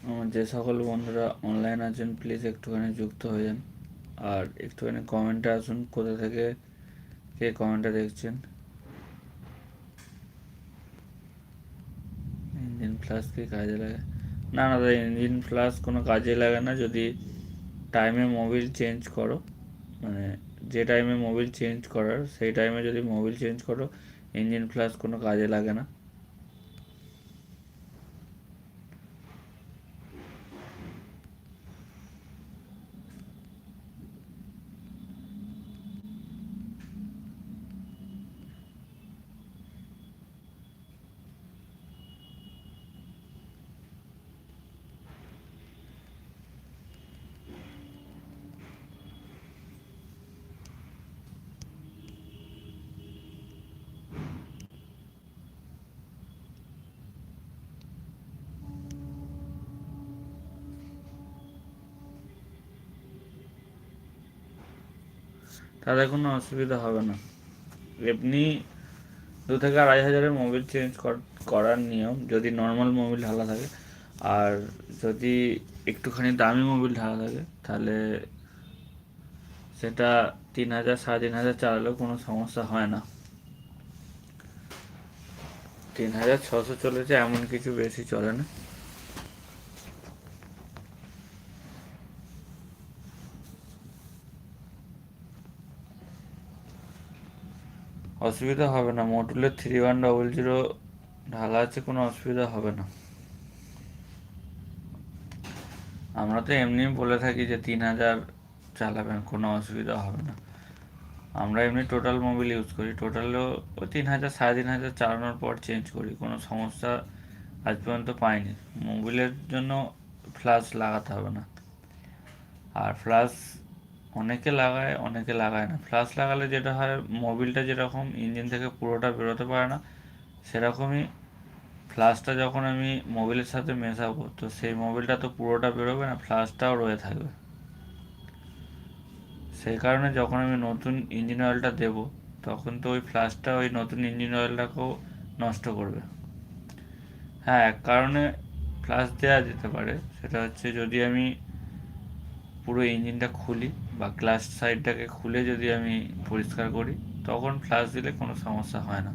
আমার যে সকল বন্ধুরা অনলাইন আছেন প্লিজ একটুখানি যুক্ত হয়ে যান, আর একটুখানি কমেন্টে আসুন কোথা থেকে কে কমেন্টটা দেখছেন। ইঞ্জিন প্লাস কি কাজে লাগে? না না দাদা, ইঞ্জিন প্লাস কোনো কাজে লাগে না যদি টাইমে মোবিল চেঞ্জ করো, মানে যে টাইমে মোবিল চেঞ্জ করার সেই টাইমে যদি মোবিল চেঞ্জ করো, ইঞ্জিন প্লাস কোনো কাজে লাগে না। তাদের কোনো অসুবিধা হবে না। এমনি 2 থেকে 2.5 হাজারের মোবিল চেঞ্জ করার নিয়ম যদি নর্মাল মোবিল ঢালা থাকে। আর যদি একটুখানি দামি মোবিল ঢালা থাকে তাহলে সেটা 3,000 3,500 চালালেও কোনো সমস্যা হয় না। 3,600 চলেছে, এমন কিছু বেশি চলে না। অসুবিধা হবে না, মডুলের 3100 ঢালা আছে, কোনো অসুবিধা হবে না। আমরা তো এমনি বলে থাকি যে 3,000 চালাবেন, কোনো অসুবিধা হবে না। আমরা এমনি টোটাল মোবিল ইউজ করি, টোটালও ওই 3,000 3,500 চালানোর পর চেঞ্জ করি, কোনো সমস্যা আজ পর্যন্ত পাইনি। মোবিলের জন্য ফ্লাশ লাগাতে হবে না। আর ফ্লাশ অনেকে লাগায় অনেকে লাগায় না। ফ্লাশ লাগালে যেটা হয়, মোবিলটা যেরকম ইঞ্জিন থেকে পুরোটা বেরোতে পারে না, সেরকমই ফ্লাশটা যখন আমি মোবিলের সাথে মেশাবো তো সেই মোবিলটা তো পুরোটা বেরোবে না, ফ্লাশটাও রয়ে থাকবে। সেই কারণে যখন আমি নতুন ইঞ্জিন অয়েলটা দেবো তখন তো ওই ফ্লাশটা ওই নতুন ইঞ্জিন অয়েলটাকেও নষ্ট করবে। হ্যাঁ, এক কারণে ফ্লাশ দেওয়া যেতে পারে, সেটা হচ্ছে যদি আমি পুরো ইঞ্জিনটা খুলি বা ক্লাচ সাইডটাকে খুলে যদি আমি পরিষ্কার করি, তখন ফ্লাশ দিলে কোনো সমস্যা হয় না।